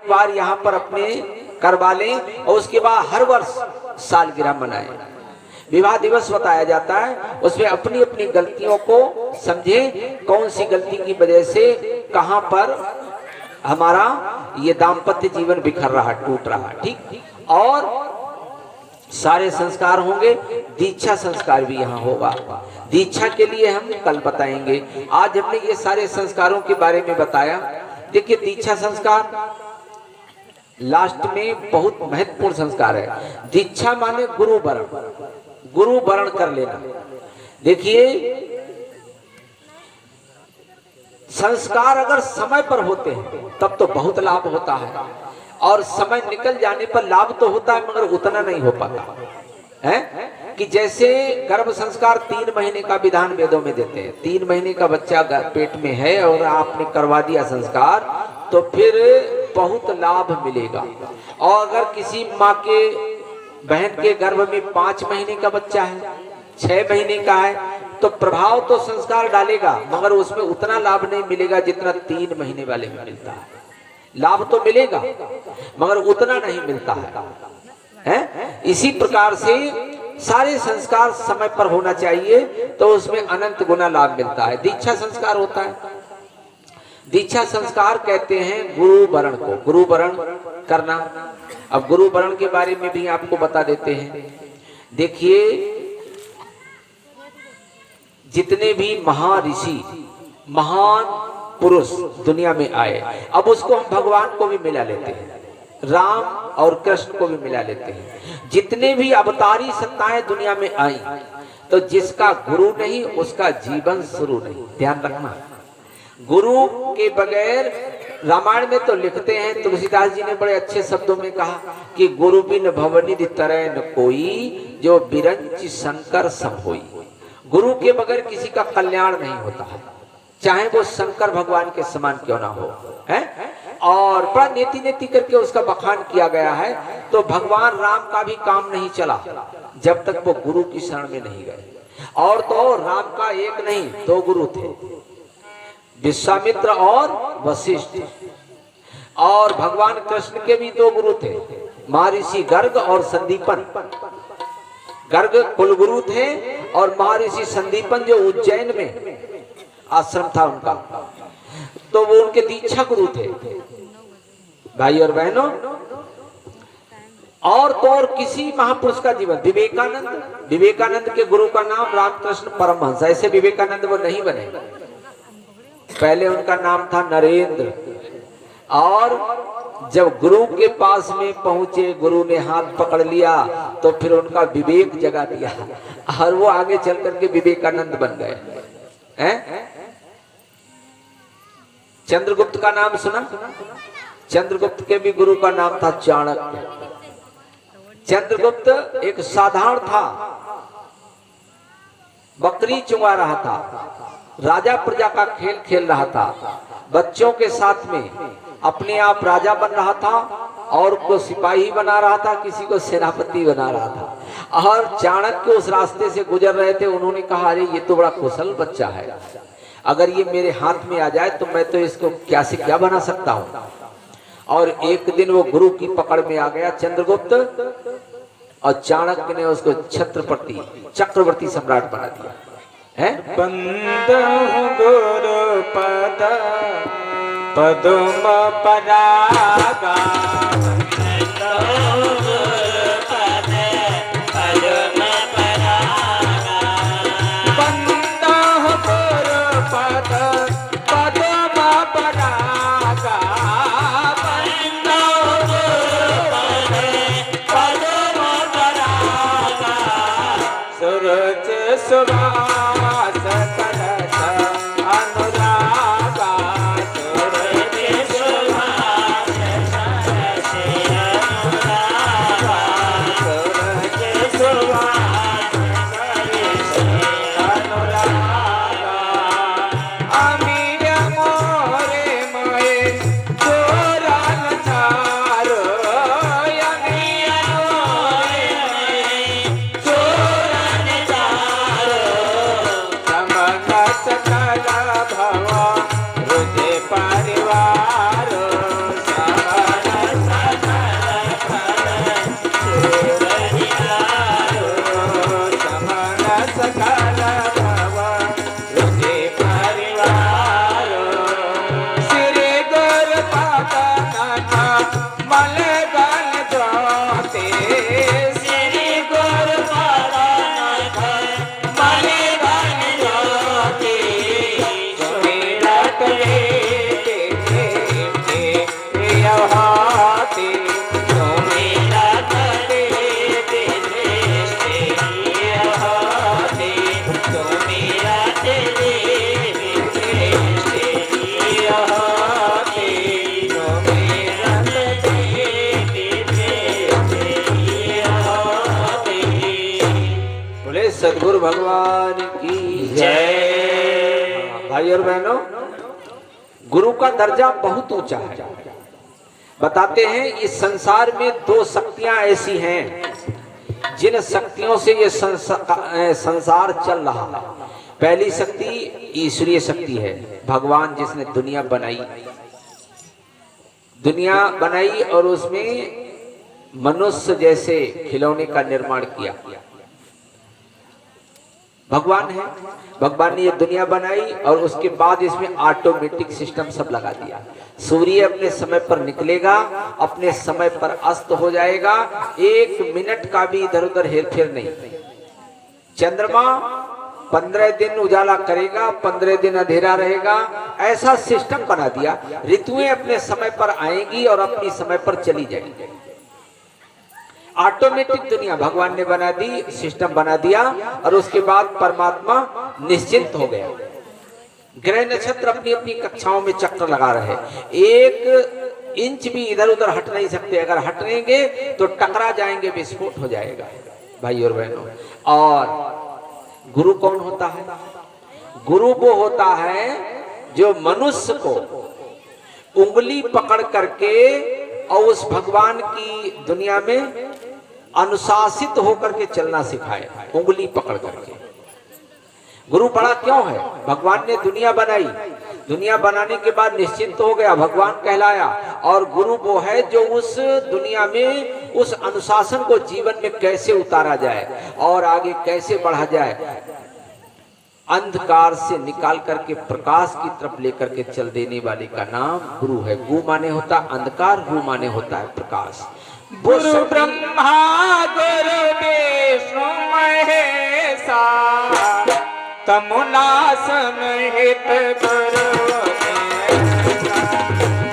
एक बार यहाँ पर अपने करवा लें और उसके बाद हर वर्ष सालगिरह मनाएं। विवाह दिवस बताया जाता है, उसमें अपनी अपनी गलतियों को समझे, कौन सी गलती की वजह से कहां पर हमारा ये दाम्पत्य जीवन बिखर रहा, टूट रहा। ठीक, और सारे संस्कार होंगे, दीक्षा संस्कार भी यहाँ होगा। दीक्षा के लिए हम कल बताएंगे। आज हमने ये सारे संस्कारों के बारे में बताया। देखिए, दीक्षा संस्कार लास्ट में बहुत महत्वपूर्ण संस्कार है। दीक्षा माने गुरु वरण, गुरु वरण कर लेना। देखिए, संस्कार अगर समय पर होते हैं तब तो बहुत लाभ होता है, और समय निकल जाने पर लाभ तो होता है मगर उतना नहीं हो पाता है। कि जैसे गर्भ संस्कार 3 महीने का विधान वेदों में देते हैं। 3 महीने का बच्चा पेट में है और आपने करवा दिया संस्कार तो फिर बहुत लाभ मिलेगा। और अगर किसी माँ के बहन के गर्भ में 5 महीने का बच्चा है, 6 महीने का है, तो प्रभाव तो संस्कार डालेगा मगर उसमें उतना लाभ नहीं मिलेगा जितना 3 महीने वाले में मिलता है। लाभ तो मिलेगा मगर उतना नहीं मिलता है। इसी प्रकार से सारे संस्कार समय पर होना चाहिए तो उसमें अनंत गुना लाभ मिलता है। दीक्षा संस्कार होता है, दीक्षा संस्कार कहते हैं गुरु वरण को, गुरु वरण करना। अब गुरु वरण के बारे में भी आपको बता देते हैं। देखिए, जितने भी महाऋषि महान पुरुष दुनिया में आए, अब उसको हम भगवान को भी मिला लेते हैं, राम और कृष्ण को भी मिला लेते हैं। जितने भी अवतारी सत्ताएं दुनिया में आई, तो जिसका गुरु नहीं उसका जीवन शुरू नहीं। ध्यान रखना, गुरु के बगैर, रामायण में तो लिखते हैं, तुलसीदास जी ने बड़े अच्छे शब्दों में कहा कि गुरु बिन भवनिधि तरह न कोई, जो बिरंच शंकर सब होई। गुरु के बगैर किसी का कल्याण नहीं होता है, चाहे वो शंकर भगवान के समान क्यों ना हो, है। और बड़ा नेति नेति करके उसका बखान किया गया है। तो भगवान राम का भी काम नहीं चला जब तक वो गुरु की शरण में नहीं गए। और तो राम का एक नहीं 2 गुरु थे, विश्वामित्र और वशिष्ठ। और भगवान कृष्ण के भी 2 गुरु थे, महर्षि गर्ग और संदीपन। गर्ग कुलगुरु थे और महर्षि संदीपन जो उज्जैन में आश्रम था उनका, तो वो उनके दीक्षा गुरु थे। भाई और बहनों, और तो और किसी महापुरुष का जीवन, विवेकानंद, विवेकानंद के गुरु का नाम रामकृष्ण परमहंस। ऐसे विवेकानंद वो नहीं बने, पहले उनका नाम था नरेंद्र। और जब गुरु के पास में पहुंचे, गुरु ने हाथ पकड़ लिया तो फिर उनका विवेक जगा दिया और वो आगे चल करके विवेकानंद बन गए हैं। चंद्रगुप्त का नाम सुना? चंद्रगुप्त के भी गुरु का नाम था चाणक्य। चंद्रगुप्त एक साधारण था, बकरी चुंगा रहा था, राजा प्रजा का खेल खेल रहा था, बच्चों के साथ में अपने आप राजा बन रहा था, और को सिपाही बना रहा था, किसी को सेनापति बना रहा था। और चाणक्य उस रास्ते से गुजर रहे थे, उन्होंने कहा अरे ये तो बड़ा कुशल बच्चा है, अगर ये मेरे हाथ में आ जाए तो मैं तो इसको क्या से क्या बना सकता हूँ। और एक दिन वो गुरु की पकड़ में आ गया चंद्रगुप्त, और चाणक्य ने उसको छत्रपति चक्रवर्ती सम्राट बना दिया है। गुरु पद पद्म परागा, भगवान की जय। भाई और बहनों, गुरु का दर्जा बहुत ऊंचा है। बताते हैं इस संसार में दो शक्तियां ऐसी हैं जिन शक्तियों से ये संसार चल रहा है। पहली शक्ति ईश्वरीय शक्ति है, भगवान जिसने दुनिया बनाई और उसमें मनुष्य जैसे खिलौने का निर्माण किया। भगवान है, भगवान ने ये दुनिया बनाई और उसके बाद इसमें ऑटोमेटिक सिस्टम सब लगा दिया। सूर्य अपने समय पर निकलेगा, अपने समय पर अस्त हो जाएगा, 1 मिनट का भी इधर उधर हेरफेर नहीं। चंद्रमा 15 दिन उजाला करेगा, 15 दिन अंधेरा रहेगा, ऐसा सिस्टम बना दिया। ऋतुएं अपने समय पर आएंगी और अपनी समय पर चली जाएंगी। ऑटोमेटिक दुनिया भगवान ने बना दी, सिस्टम बना दिया और उसके बाद परमात्मा निश्चिंत हो गया। ग्रह नक्षत्र अपनी अपनी कक्षाओं में चक्र लगा रहे, 1 इंच भी इधर उधर हट नहीं सकते। अगर हटेंगे तो टकरा जाएंगे, विस्फोट हो जाएगा। भाई और बहनों, और गुरु कौन होता है? गुरु वो होता है जो मनुष्य को उंगली पकड़ करके और उस भगवान की दुनिया में अनुशासित होकर के चलना सिखाए, उंगली पकड़ करके। गुरु बड़ा क्यों है? भगवान ने दुनिया बनाई, दुनिया बनाने के बाद निश्चिंत हो गया, भगवान कहलाया। और गुरु वो है जो उस दुनिया में उस अनुशासन को जीवन में कैसे उतारा जाए और आगे कैसे बढ़ा जाए, अंधकार से निकाल करके प्रकाश की तरफ लेकर के चल देने वाले का नाम गुरु है। गु माने होता अंधकार, रु माने होता है प्रकाश। गुरु ब्रह्मा गुरु विष्णु महेशा, तमुना समेत गुरु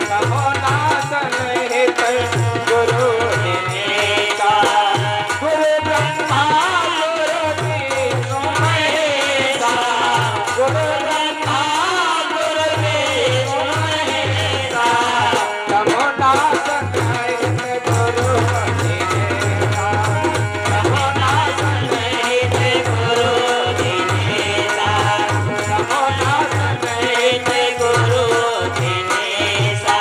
तमुना समेत गुरु निनेका। गुरु ब्रह्मा गुरु विष्णु महेशा, गुरु ब्रह्मा गुरु विष्णु महेशा, तमुना समेत गुरु निनेका। तमुना समेत गुरु निनेका, तमुना समेत गुरु निनेका।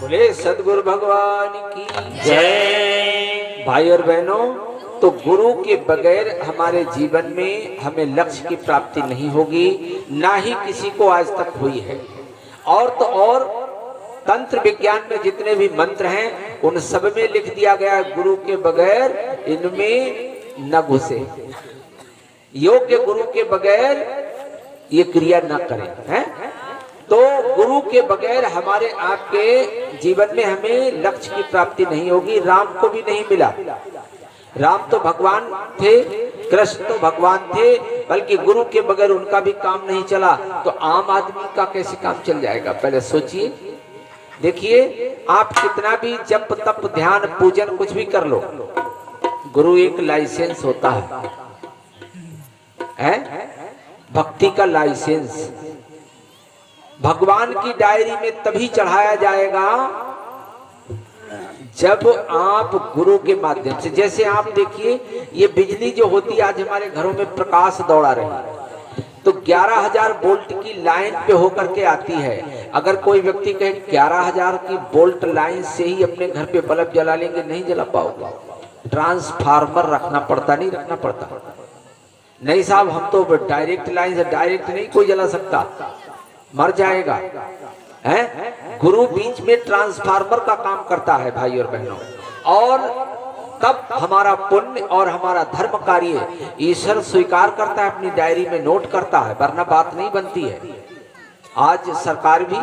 बोले सदगुरु भगवान की जय। भाई और बहनों, तो गुरु के बगैर हमारे जीवन में हमें लक्ष्य की प्राप्ति नहीं होगी, ना ही किसी को आज तक हुई है। और तो और तंत्र विज्ञान में जितने भी मंत्र हैं उन सब में लिख दिया गया गुरु के बगैर इनमें न घुसे, योग्य गुरु के बगैर ये क्रिया न करें, हैं? तो गुरु के बगैर हमारे आपके जीवन में हमें लक्ष्य की प्राप्ति नहीं होगी। राम को भी नहीं मिला, राम तो भगवान थे, कृष्ण तो भगवान थे, बल्कि गुरु के बगैर उनका भी काम नहीं चला। तो आम आदमी का कैसे काम चल जाएगा? पहले सोचिए। देखिए, आप कितना भी जप तप ध्यान पूजन कुछ भी कर लो, गुरु एक लाइसेंस होता है? भक्ति का लाइसेंस भगवान की डायरी में तभी चढ़ाया जाएगा जब आप गुरु के माध्यम से, जैसे आप देखिए ये बिजली जो होती है आज हमारे घरों में प्रकाश दौड़ा रही है, तो 11,000 वोल्ट की लाइन पे होकर के आती है। अगर कोई व्यक्ति कहे 11,000 की वोल्ट लाइन से ही अपने घर पे बल्ब जला लेंगे, नहीं जला पाओगे। ट्रांसफार्मर रखना पड़ता, नहीं रखना पड़ता? नहीं साहब, हम तो डायरेक्ट लाइन से, डायरेक्ट नहीं कोई जला सकता, मर जाएगा, है? गुरु बीच में ट्रांसफार्मर का काम करता है भाई और बहनों। और तब हमारा पुण्य और हमारा धर्म कार्य ईश्वर स्वीकार करता है, अपनी डायरी में नोट करता है, वरना बात नहीं बनती है। आज सरकार भी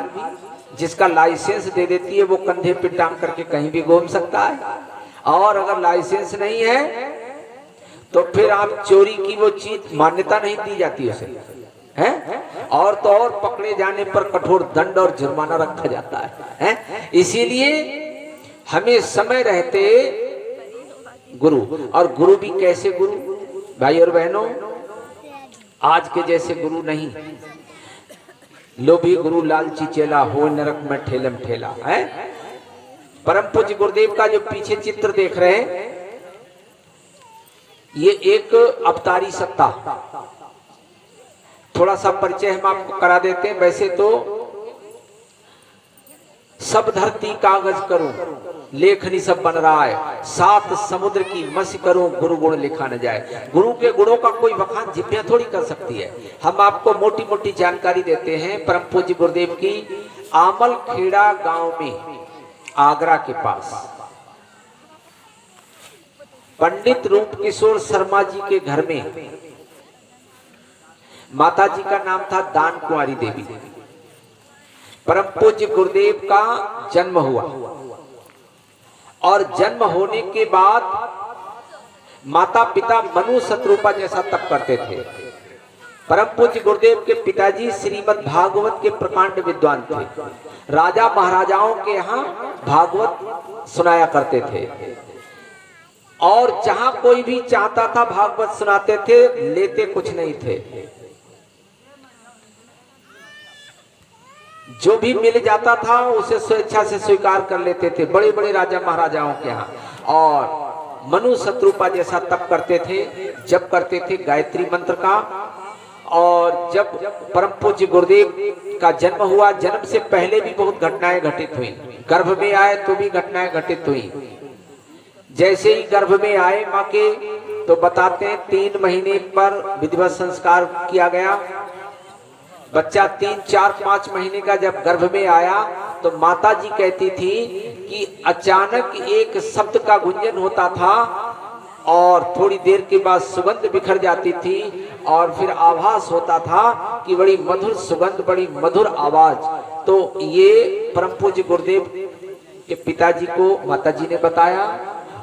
जिसका लाइसेंस दे देती है वो कंधे पे टांग करके कहीं भी घूम सकता है, और अगर लाइसेंस नहीं है तो फिर आप चोरी की वो चीज मान्यता नहीं दी जाती उसे, है? और तो और पकड़े जाने पर कठोर दंड और जुर्माना रखा जाता है? इसीलिए हमें समय रहते गुरु, और गुरु भी कैसे गुरु भाई और बहनों? आज के जैसे गुरु नहीं, लोभी गुरु लालची चेला हो नरक में ठेलम ठेला, है? परम पूज्य गुरुदेव का जो पीछे चित्र देख रहे हैं, ये एक अवतारी सत्ता। थोड़ा सा परिचय हम आपको करा देते हैं। वैसे तो सब धरती कागज करूं, लेखनी सब बन रहा है, सात समुद्र की मसी करूं, गुरु गुण लिखा न जाए। गुरु के गुणों का कोई बखान जिभ्या थोड़ी कर सकती है। हम आपको मोटी मोटी जानकारी देते हैं। परम पूज्य गुरुदेव की आमल खेड़ा गांव में, आगरा के पास, पंडित रूप किशोर शर्मा जी के घर में माता जी का नाम था दान कुंवारी देवी। परम पूज्य गुरुदेव का जन्म हुआ और जन्म होने के बाद माता पिता मनु शत्रुपा जैसा तप करते थे। परम पूज्य गुरुदेव के पिताजी श्रीमद् भागवत के प्रकांड विद्वान थे। राजा महाराजाओं के यहाँ भागवत सुनाया करते थे और जहां कोई भी चाहता था भागवत सुनाते थे, लेते कुछ नहीं थे। जो भी मिल जाता था उसे स्वेच्छा से स्वीकार कर लेते थे, बड़े बड़े राजा महाराजाओं के यहाँ। और मनु शत्रुपा जैसा तप करते थे, जप करते थे गायत्री मंत्र का। और जब परम पूज्य गुरुदेव का जन्म हुआ, जन्म से पहले भी बहुत घटनाएं घटित हुई। गर्भ में आए तो भी घटनाएं घटित हुई। जैसे ही गर्भ में आए माँ के, तो बताते हैं 3 महीने पर विधिवत संस्कार किया गया। बच्चा 3, 4, 5 महीने का जब गर्भ में आया तो माता जी कहती थी कि अचानक एक शब्द का गुंजन होता था और थोड़ी देर के बाद सुगंध बिखर जाती थी और फिर आभास होता था कि बड़ी मधुर सुगंध, बड़ी मधुर आवाज। तो ये परम पूज्य गुरुदेव के पिताजी को माता जी ने बताया।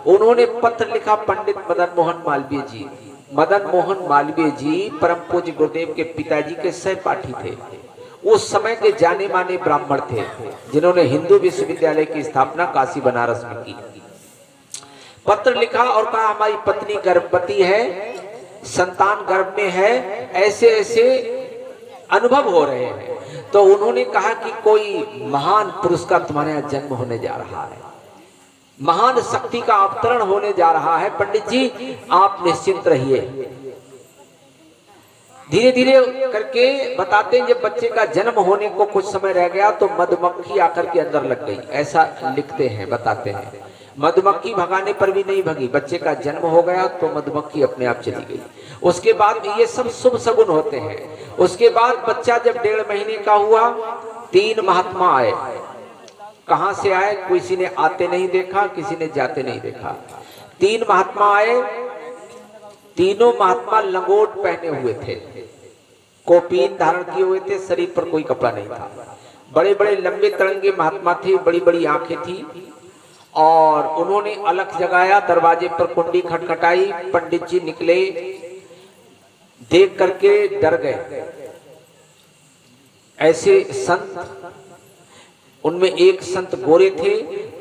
उन्होंने पत्र लिखा पंडित मदन मोहन मालवीय जी। मदन मोहन मालवीय जी परम पूज्य गुरुदेव के पिताजी के सहपाठी थे। उस समय के जाने माने ब्राह्मण थे जिन्होंने हिंदू विश्वविद्यालय की स्थापना काशी बनारस में की। पत्र लिखा और कहा हमारी पत्नी गर्भवती है, संतान गर्भ में है, ऐसे ऐसे अनुभव हो रहे हैं। तो उन्होंने कहा कि कोई महान पुरुष का तुम्हारे यहाँ जन्म होने जा रहा है, महान शक्ति का अवतरण होने जा रहा है। पंडित जी आप निश्चिंत रहिए। धीरे धीरे करके बताते हैं, जब बच्चे का जन्म होने को कुछ समय रह गया तो मधुमक्खी आकर के अंदर लग गई, ऐसा लिखते हैं, बताते हैं। मधुमक्खी भगाने पर भी नहीं भगी, बच्चे का जन्म हो गया तो मधुमक्खी अपने आप चली गई। उसके बाद ये सब शुभ शगुन होते हैं। उसके बाद बच्चा जब 1.5 महीने का हुआ, 3 महात्मा आए। कहां से आए? किसी ने आते नहीं देखा, किसी ने जाते नहीं देखा। 3 महात्मा आए। तीनों महात्मा लंगोट पहने हुए थे, कोपीन धारण किए हुए थे, शरीर पर कोई कपड़ा नहीं था। बड़े बड़े लंबे तरंगे महात्मा थे, बड़ी बड़ी आंखें थी। और उन्होंने अलख जगाया, दरवाजे पर कुंडी खटखटाई। पंडित जी निकले, देख करके डर गए। ऐसे संत, उनमें एक संत गोरे थे,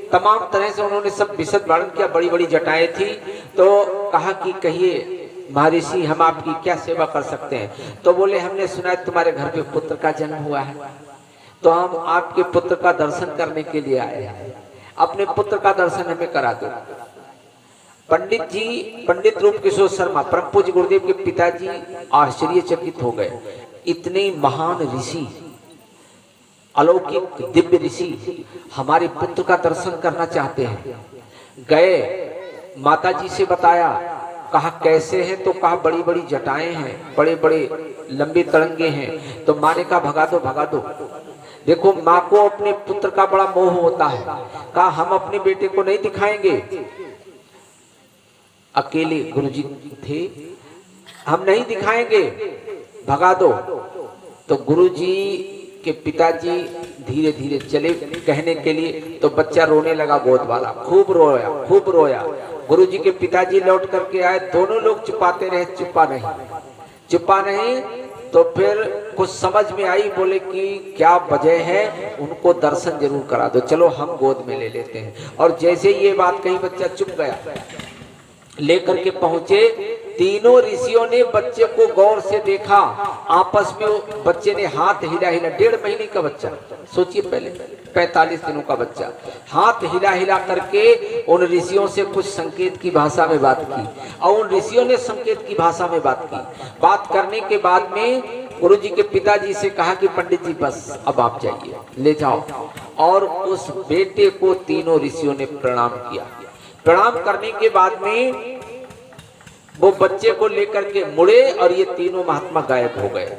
तमाम तरह से उन्होंने सब विशद वर्णन किया, बड़ी बड़ी जटाएं थी। तो कहा कि कहिए महर्षि हम आपकी क्या सेवा कर सकते हैं? तो बोले हमने सुना है तुम्हारे घर में पुत्र का जन्म हुआ है, तो हम आपके पुत्र का दर्शन करने के लिए आए हैं, अपने पुत्र का दर्शन हमें करा दो। पंडित जी, पंडित रूप किशोर शर्मा परम पूज्य गुरुदेव के पिताजी आश्चर्यचकित हो गए। इतने महान ऋषि, अलौकिक दिव्य ऋषि हमारे पुत्र का दर्शन करना चाहते हैं। गए, माता जी से बताया, कहा कैसे हैं? तो कहा बड़ी बड़ी जटाएं हैं, बड़े बड़े लंबे तरंगे हैं। तो माँ ने कहा भगा दो भगा दो। देखो माँ को अपने पुत्र का बड़ा मोह होता है। कहा हम अपने बेटे को नहीं दिखाएंगे। अकेले गुरुजी थे, हम नहीं दिखाएंगे, भगा दो। तो गुरुजी के पिताजी धीरे धीरे चले कहने के लिए, तो बच्चा रोने लगा, गोद वाला खूब रोया, खूब रोया। गुरुजी के पिताजी लौट करके आए, दोनों लोग छुपाते रहे, छुपा नहीं। तो फिर कुछ समझ में आई, बोले कि क्या वजह है, उनको दर्शन जरूर करा दो, चलो हम गोद में ले लेते हैं। और जैसे ये बात कही बच्चा चुप गया। लेकर के पहुंचे तीनों ऋषियों ने बच्चे को गौर से देखा। आपस में बच्चे ने हाथ हिला हिला, 1.5 महीने का बच्चा, सोचिए पहले 45 दिनों का बच्चा, हाथ हिला हिला करके उन ऋषियों से कुछ संकेत की भाषा में बात की और उन ऋषियों ने संकेत की भाषा में बात की। बात करने के बाद में गुरुजी के पिताजी से कहा कि पंडित जी बस अब आप जाइए, ले जाओ। और उस बेटे को तीनों ऋषियों ने प्रणाम किया। प्रणाम करने के बाद में वो बच्चे को लेकर के मुड़े और ये तीनों महात्मा गायब हो गए।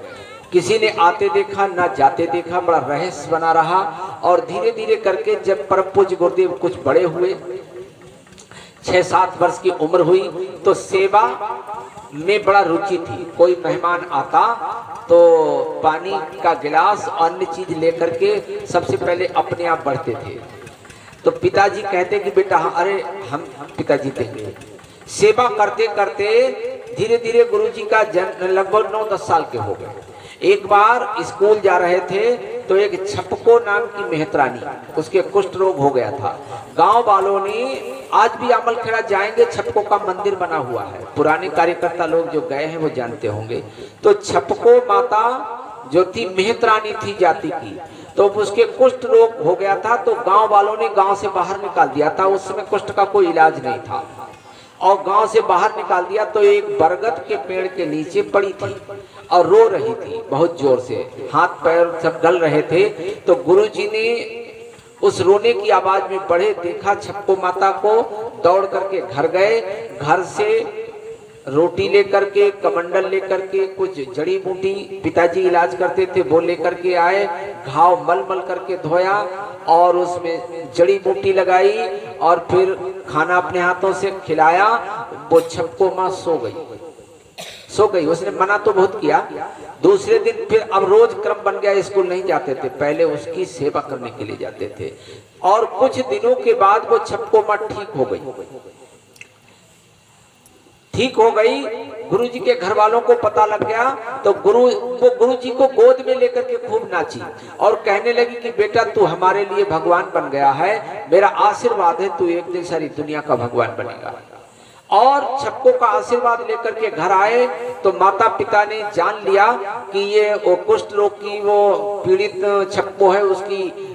किसी ने आते देखा ना जाते देखा, बड़ा रहस्य बना रहा। और धीरे धीरे करके जब परम पूज्य गुरुदेव कुछ बड़े हुए, 6-7 वर्ष की उम्र हुई, तो सेवा में बड़ा रुचि थी। कोई मेहमान आता तो पानी का गिलास अन्य चीज लेकर के सबसे पहले अपने आप बढ़ते थे। तो पिताजी कहते कि बेटा हाँ, अरे हम पिताजी देंगे। सेवा करते करते धीरे धीरे गुरुजी का जन्म लगभग 9-10 साल के हो गए। एक बार स्कूल जा रहे थे तो एक छपको नाम की मेहतरानी, उसके कुष्ठ रोग हो गया था। गांव वालों ने, आज भी अमलखेड़ा जाएंगे, छपको का मंदिर बना हुआ है, पुराने कार्यकर्ता लोग जो गए हैं वो जानते होंगे। तो छपको माता जो थी मेहतरानी थी जाति की, तो उसके कुष्ठ रोग हो गया था। तो गांव वालों ने गांव से बाहर निकाल दिया था। उस समय कुष्ठ का कोई इलाज नहीं था और गांव से बाहर निकाल दिया। तो एक बरगद के पेड़ के नीचे पड़ी थी और रो रही थी बहुत जोर से, हाथ पैर सब गल रहे थे। तो गुरुजी ने उस रोने की आवाज में बढ़े, देखा छपको माता को, दौड़ करके घर गए। घर से रोटी लेकर के, कमंडल लेकर के, कुछ जड़ी बूटी पिताजी इलाज करते थे वो लेकर के आए, घाव मल मल करके धोया और उसमें जड़ी बूटी लगाई और फिर खाना अपने हाथों से खिलाया। वो छपको माँ सो गई। उसने मना तो बहुत किया। दूसरे दिन फिर अब रोज क्रम बन गया, स्कूल नहीं जाते थे, पहले उसकी सेवा करने के लिए जाते थे। और कुछ दिनों के बाद वो छपको माँ ठीक हो गई। गुरुजी के घर वालों को पता लग गया तो गुरुजी को गोद में लेकर के खूब नाची और कहने लगी कि बेटा तू हमारे लिए भगवान बन गया है, मेरा आशीर्वाद है, तू एक दिन सारी दुनिया का भगवान बनेगा। और छपको का आशीर्वाद लेकर के घर आए तो माता पिता ने जान लिया कि ये वो कुष्ठ रोग की वो पीड़ित छपको है, उसकी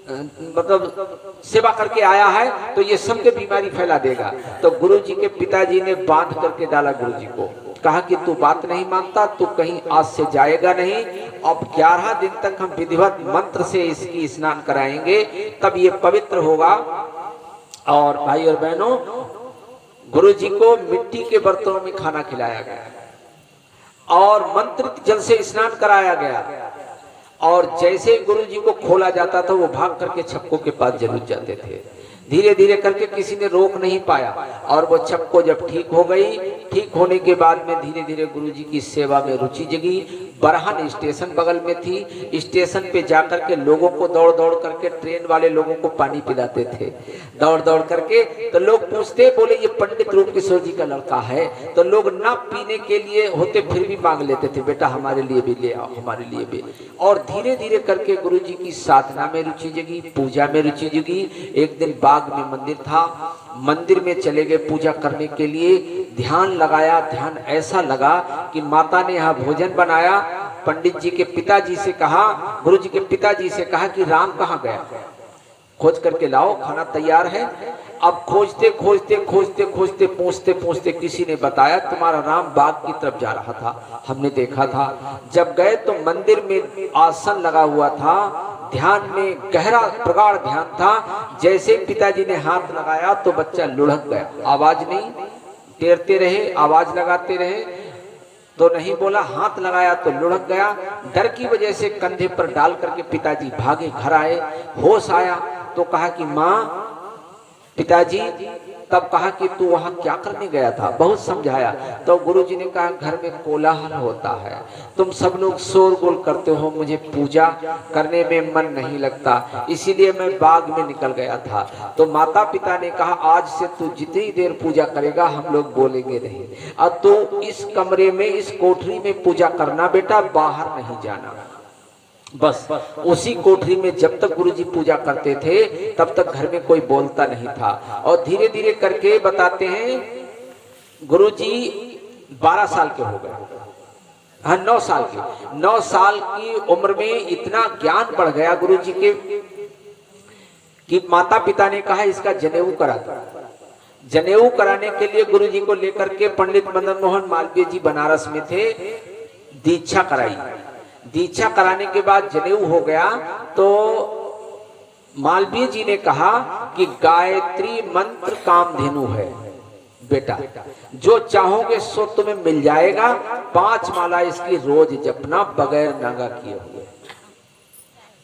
मतलब सेवा करके आया है तो ये सबके बीमारी फैला देगा। तो गुरुजी के पिताजी ने बांध करके डाला गुरुजी को, कहा कि तू बात नहीं मानता, तू कहीं आज से जाएगा नहीं। अब 11 दिन तक हम विधिवत मंत्र से इसकी स्नान कराएंगे, तब ये पवित्र होगा। और भाई और बहनों, गुरुजी को मिट्टी के बर्तनों में खाना खिलाया गया और मंत्रित जल से स्नान कराया गया। और जैसे गुरुजी को खोला जाता था वो भाग करके छपको के पास जरूर जाते थे। धीरे धीरे करके किसी ने रोक नहीं पाया और वो छपको जब ठीक हो गई, ठीक होने के बाद में धीरे धीरे गुरुजी की सेवा में रुचि जगी। बरहन स्टेशन बगल में थी, स्टेशन पे जाकर के लोगों को दौड़ दौड़ करके, ट्रेन वाले लोगों को पानी पिलाते थे दौड़ दौड़ करके। तो लोग पूछते, बोले ये पंडित रूप किशोर जी का लड़का है। तो लोग ना पीने के लिए होते फिर भी मांग लेते थे, बेटा हमारे लिए भी ले आओ, हमारे लिए भी। और धीरे धीरे करके गुरुजी की साधना में रुचि जगी, पूजा में रुचि जगी। एक दिन बाग में मंदिर था, मंदिर में चले गए पूजा करने के लिए। ध्यान लगाया, ध्यान ऐसा लगा कि माता ने यहाँ भोजन बनाया। पंडित जी के पिताजी से कहा, गुरुजी के पिताजी से कहा कि राम कहाँ गया, खोज करके लाओ, खाना तैयार है। अब खोजते खोजते खोजते खोजते पूछते पूछते किसी ने बताया तुम्हारा राम बाग की तरफ जा रहा था, हमने देखा था। जब गए तो मंदिर में आसन लगा हुआ था, ध्यान में गहरा प्रगाढ़ ध्यान था। जैसे पिताजी ने हाथ लगाया तो बच्चा लुढ़क गया, आवाज नहीं, टेरते रहे, आवाज लगाते रहे तो नहीं बोला, हाथ लगाया तो लुढ़क गया। डर की वजह से कंधे पर डाल करके पिताजी भागे, घर आए, होश आया तो कहा कि माँ, पिताजी, तब कहा कि तू वहां क्या करने गया था, बहुत समझाया। तो गुरुजी ने कहा घर में कोलाहल होता है, तुम सब लोग शोरगुल करते हो, मुझे पूजा करने में मन नहीं लगता, इसीलिए मैं बाग में निकल गया था। तो माता पिता ने कहा आज से तू जितनी देर पूजा करेगा हम लोग बोलेंगे नहीं, अब तू इस कमरे में, इस कोठरी में पूजा करना बेटा, बाहर नहीं जाना। बस उसी कोठरी में जब तक गुरुजी पूजा करते थे तब तक घर में कोई बोलता नहीं था। और धीरे धीरे करके बताते हैं गुरुजी 12 साल के हो गए, हाँ 9 साल के, 9 साल की उम्र में इतना ज्ञान बढ़ गया गुरु जी के कि माता पिता ने कहा इसका जनेऊ करा दो। जनेऊ कराने के लिए गुरु जी को लेकर के पंडित मदन मोहन मालवीय जी बनारस में थे, दीक्षा कराई। दीक्षा कराने के बाद जनेऊ हो गया तो मालवीय जी ने कहा कि गायत्री मंत्र कामधेनु है बेटा, जो चाहोगे सो तुम्हें मिल जाएगा, 5 माला इसकी रोज जपना बगैर नागा किए हुए,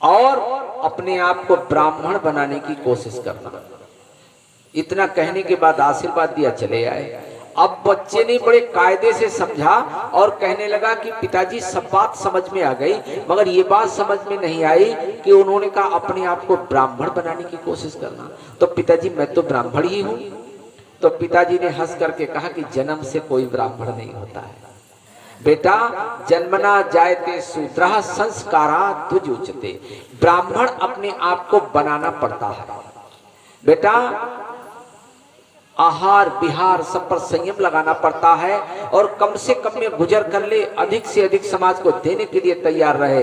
और अपने आप को ब्राह्मण बनाने की कोशिश करना। इतना कहने के बाद आशीर्वाद दिया, चले आए। अब बच्चे ने बड़े कायदे से समझा और कहने लगा कि पिताजी सब बात समझ में आ गई, मगर ये बात समझ में नहीं आई कि उन्होंने कहा अपने आप को ब्राह्मण बनाने की कोशिश करना। तो पिताजी मैं तो ब्राह्मण ही हूँ। तो पिताजी ने हंस करके कहा कि जन्म से कोई ब्राह्मण नहीं होता है बेटा, जन्मना जायते शूद्रः संस्कारा तुझ उच्चते। ब्राह्मण अपने आप को बनाना पड़ता है बेटा, आहार विहार सब पर संयम लगाना पड़ता है, और कम से कम में गुजर कर ले, अधिक से अधिक समाज को देने के लिए तैयार रहे,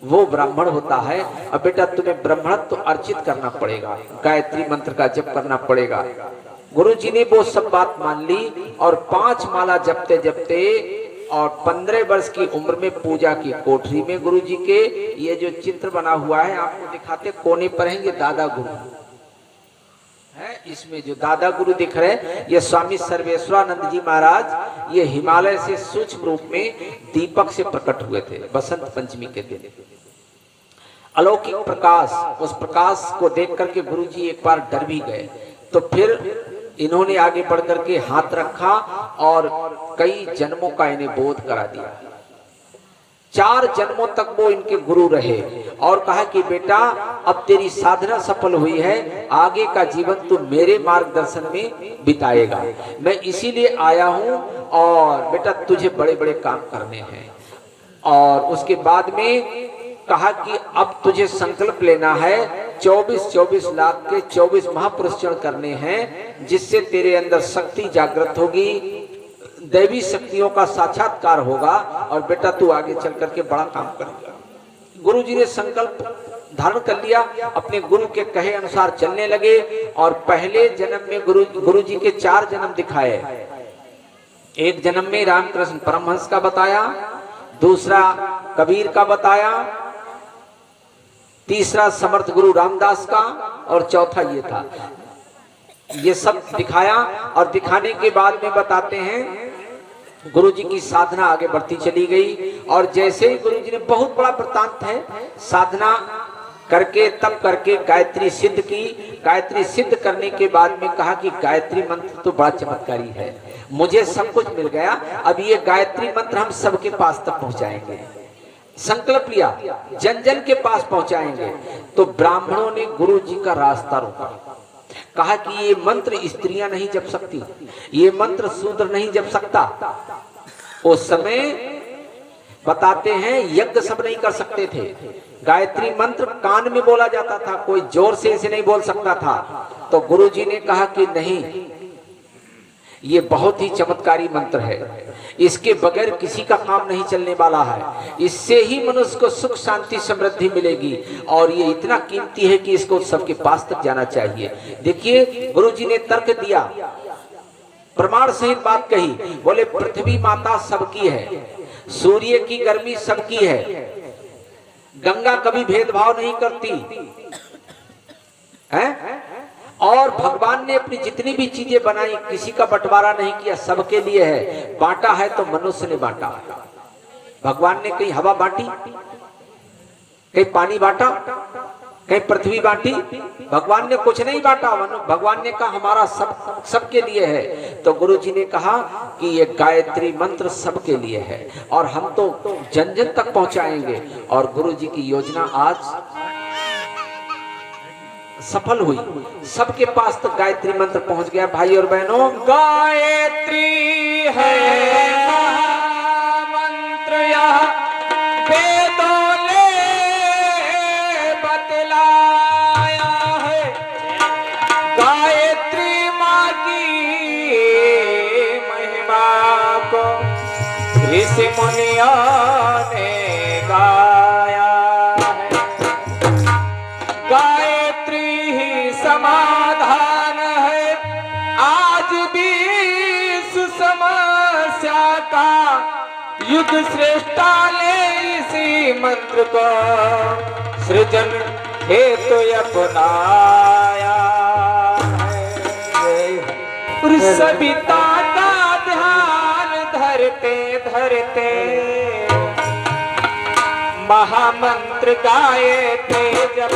वो ब्राह्मण होता है। अब बेटा तुम्हें ब्राह्मणत्व तो अर्चित करना पड़ेगा, गायत्री मंत्र का जप करना पड़ेगा। गुरु जी ने वो सब बात मान ली और 5 माला जपते जपते और 15 वर्ष की उम्र में पूजा की कोठरी में गुरु जी के ये जो चित्र बना हुआ है आपको दिखाते, कोने पर है ये दादा गुरु है। इसमें जो दादा गुरु दिख रहे हैं ये स्वामी सर्वेश्वरानंद जी महाराज, ये हिमालय से सूक्ष्म रूप में दीपक से प्रकट हुए थे बसंत पंचमी के दिन। अलौकिक प्रकाश, उस प्रकाश को देख करके गुरु जी एक बार डर भी गए। तो फिर इन्होंने आगे बढ़ करके हाथ रखा और कई जन्मों का इन्हें बोध करा दिया। 4 जन्मों तक वो इनके गुरु रहे और कहा कि बेटा अब तेरी साधना सफल हुई है, आगे का जीवन तू मेरे मार्गदर्शन में बिताएगा। मैं इसीलिए आया हूं और बेटा तुझे बड़े बड़े काम करने हैं। और उसके बाद में कहा कि अब तुझे संकल्प लेना है, 24 लाख के 24 महापुरुष चरण करने हैं, जिससे तेरे अंदर शक्ति जागृत होगी, दैवी शक्तियों का साक्षात्कार होगा और बेटा तू आगे चल करके बड़ा काम करेगा। गुरु जी ने संकल्प धारण कर लिया, अपने गुरु के कहे अनुसार चलने लगे और पहले जन्म में गुरु जी के 4 जन्म दिखाए। एक जन्म में रामकृष्ण परमहंस का बताया, दूसरा कबीर का बताया, तीसरा समर्थ गुरु रामदास का और चौथा ये था। ये सब दिखाया और दिखाने के बाद में बताते हैं गुरु जी की साधना आगे बढ़ती चली गई। और जैसे ही गुरु जी ने, बहुत बड़ा वृत्तांत है, साधना करके तब करके गायत्री सिद्ध की। गायत्री सिद्ध करने के बाद में कहा कि गायत्री मंत्र तो बड़ा चमत्कारी है, मुझे सब कुछ मिल गया, अब ये गायत्री मंत्र हम सबके पास तक पहुंचाएंगे। संकल्प लिया जन जन के पास पहुंचाएंगे। तो ब्राह्मणों ने गुरु जी का रास्ता रोका, कहा कि ये मंत्र स्त्रियां नहीं जप सकती, ये मंत्र शूद्र नहीं जप सकता। उस समय बताते हैं यज्ञ सब नहीं कर सकते थे, गायत्री मंत्र कान में बोला जाता था, कोई जोर से इसे नहीं बोल सकता था। तो गुरु जी ने कहा कि नहीं, ये बहुत ही चमत्कारी मंत्र है, इसके बगैर किसी का काम नहीं चलने वाला है, इससे ही मनुष्य को सुख शांति समृद्धि मिलेगी और ये इतना कीमती है कि इसको सबके पास तक जाना चाहिए। देखिए गुरु जी ने तर्क दिया, प्रमाण सहित बात कही, बोले पृथ्वी माता सबकी है, सूर्य की गर्मी सबकी है, गंगा कभी भेदभाव नहीं करती है, और भगवान ने अपनी जितनी भी चीजें बनाई किसी का बंटवारा नहीं किया, सबके लिए है। बांटा है तो मनुष्य ने बांटा, भगवान ने कहीं हवा बांटी, कहीं पानी बांटा, कहीं पृथ्वी बांटी, भगवान ने कुछ नहीं बांटा। भगवान ने कहा हमारा सबके लिए है। तो गुरु जी ने कहा कि ये गायत्री मंत्र सबके लिए है और हम तो जन जन तक पहुंचाएंगे। और गुरु जी की योजना आज सफल हुई, सबके पास तक गायत्री मंत्र पहुंच गया। भाई और बहनों, गायत्री है मंत्र यह वेदों ने बतलाया है, गायत्री माँ की महिमा ऋषि मुनियों ने गाया है। गायत्री ही समाधान है आज भी इस समस्या का। युग श्रेष्ठा ने इसी मंत्र को सृजन हेतु अपनाया है। और सविता का ध्यान धरते धरते महामंत्र गाए थे। जब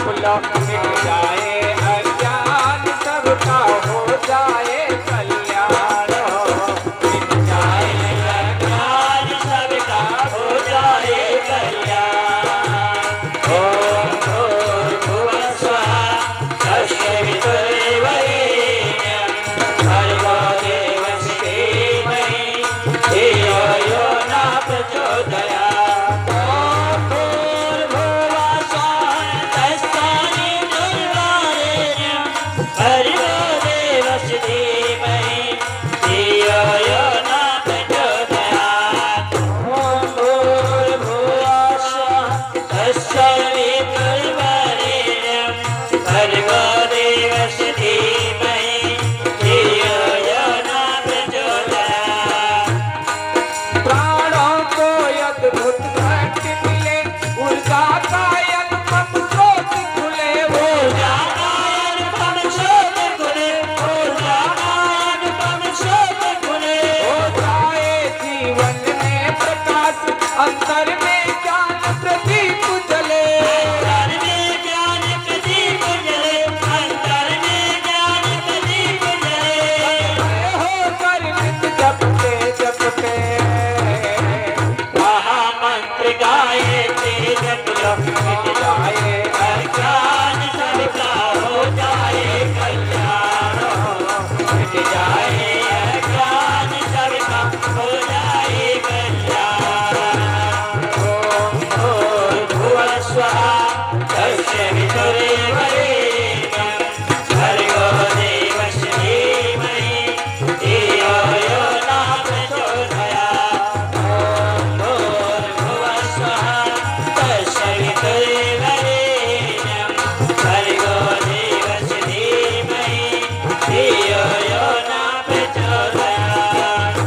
मिट जाए अज्ञान सबका हो जाए कल्याण। मिट जाए अज्ञान सबका हो जाए कल्याण। ओम भूर्भुवः स्वः तत्सवितुर्वरेण्यं भर्गो देवस्य धीमहि धियो यो न प्रचोदयात्। ओम भूर्भुवः स्वः तत्सवितुर्वरेण्यं भर्गो देवस्य धीमहि धियो यो न प्रचोदयात्। ओम भूर्भुवः स्वः तत्सवितुर्वरेण्यं भर्गो देवस्य धीमहि धियो यो न प्रचोदयात्। प्राणों को अद्भुत शक्ति मिले, ऊर्जा का अनुपम स्रोत खुले। ऊर्जा का अनुपम स्रोत खुले, ऊर्जा का अनुपम स्रोत खुले। हो जाए जीवन में प्रकाश, अंतर में ज्ञान प्रदीप जले। अंतर में ज्ञान प्रदीप जले, अंतर में ज्ञान प्रदीप जले। होकर नित्य जपते जपते महामंत्र गाए थे। जप लो मिट जाए अज्ञान सबका हो जाए कल्याण। मिट जाए अज्ञान सबका हो जाए कल्याण। ओम भूर्भुवः स्वः तत्सवितुर्वरेण्यं भर्गो देवस्य धीमहि धियो यो न प्रचोदयात्। ओम भूर्भुवः स्वः तत्सवितुर्वरेण्यं भर्गो देवस्य धीमहि धियो यो न प्रचोदयात्।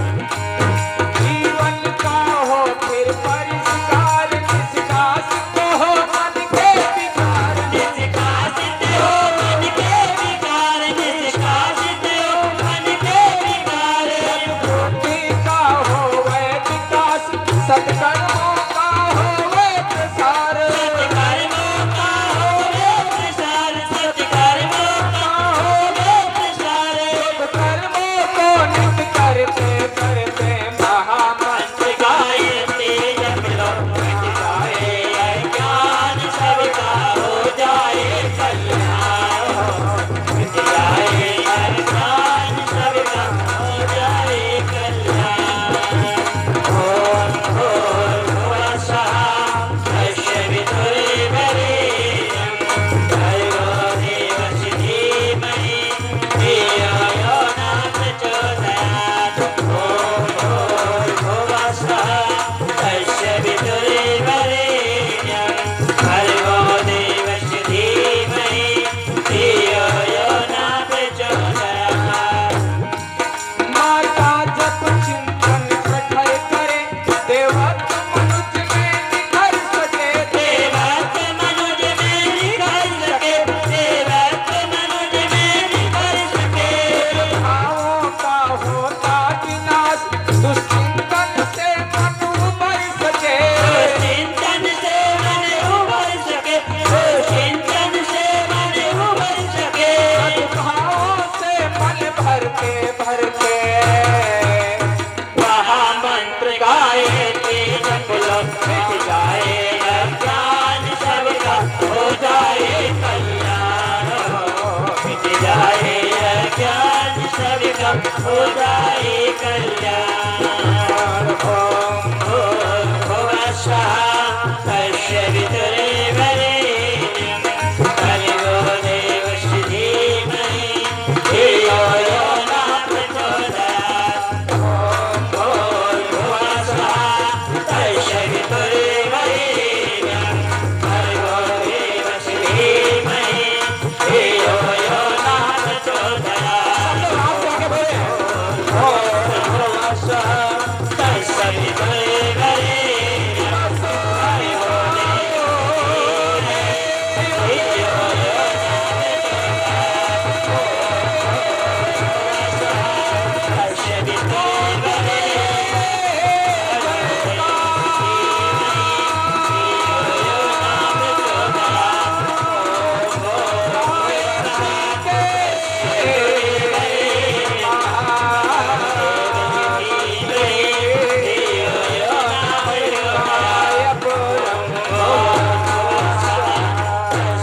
जीवन का हो फिर परिष्कार, जिसका सिद्ध हो मन के विकार। जिसका सिद्ध हो मन के विकार, जिसका सिद्ध हो मन के विकार। सद्बुद्धि का हो वह विकास, सत्कर्मों का हो वह प्रसार। सत्कर्मों का हो वह प्रसार, सत्कर्मों का हो वह प्रसार। शुभ कर्मों को नित्य करते करते महामंत्र गाए थे। जप लो मिट जाए अज्ञान सबका हो जाए कल्याण। मिट जाए अज्ञान सबका हो जाए कल्याण। ओम भूर्भुवः स्वः तत्सवितुर्वरेण्यं भर्गो देवस्य धीमहि धियो यो न प्रचोदयात्। ओम भूर्भुवः स्वः तत्सवितुर्वरेण्यं भर्गो देवस्य धीमहि धियो यो न प्रचोदयात्। माता जप चिंतन प्रखर करे, देवत्व मनुज में निखर सके। देवत्व मनुज में निखर सके, देवत्व मनुज में निखर सके। भावों का होता विनाश, दुश्चिंतन से मन उबर सके। दुश्चिंतन से मन उबर सके, दुश्चिंतन से मन उबर सके। सद्भावों से मन भरते भरते महामंत्र गाए थे। जप लो मिट जाए अज्ञान सबका हो जाए कल्याण। मिट जाए अज्ञान सबका हो जाए कल्याण।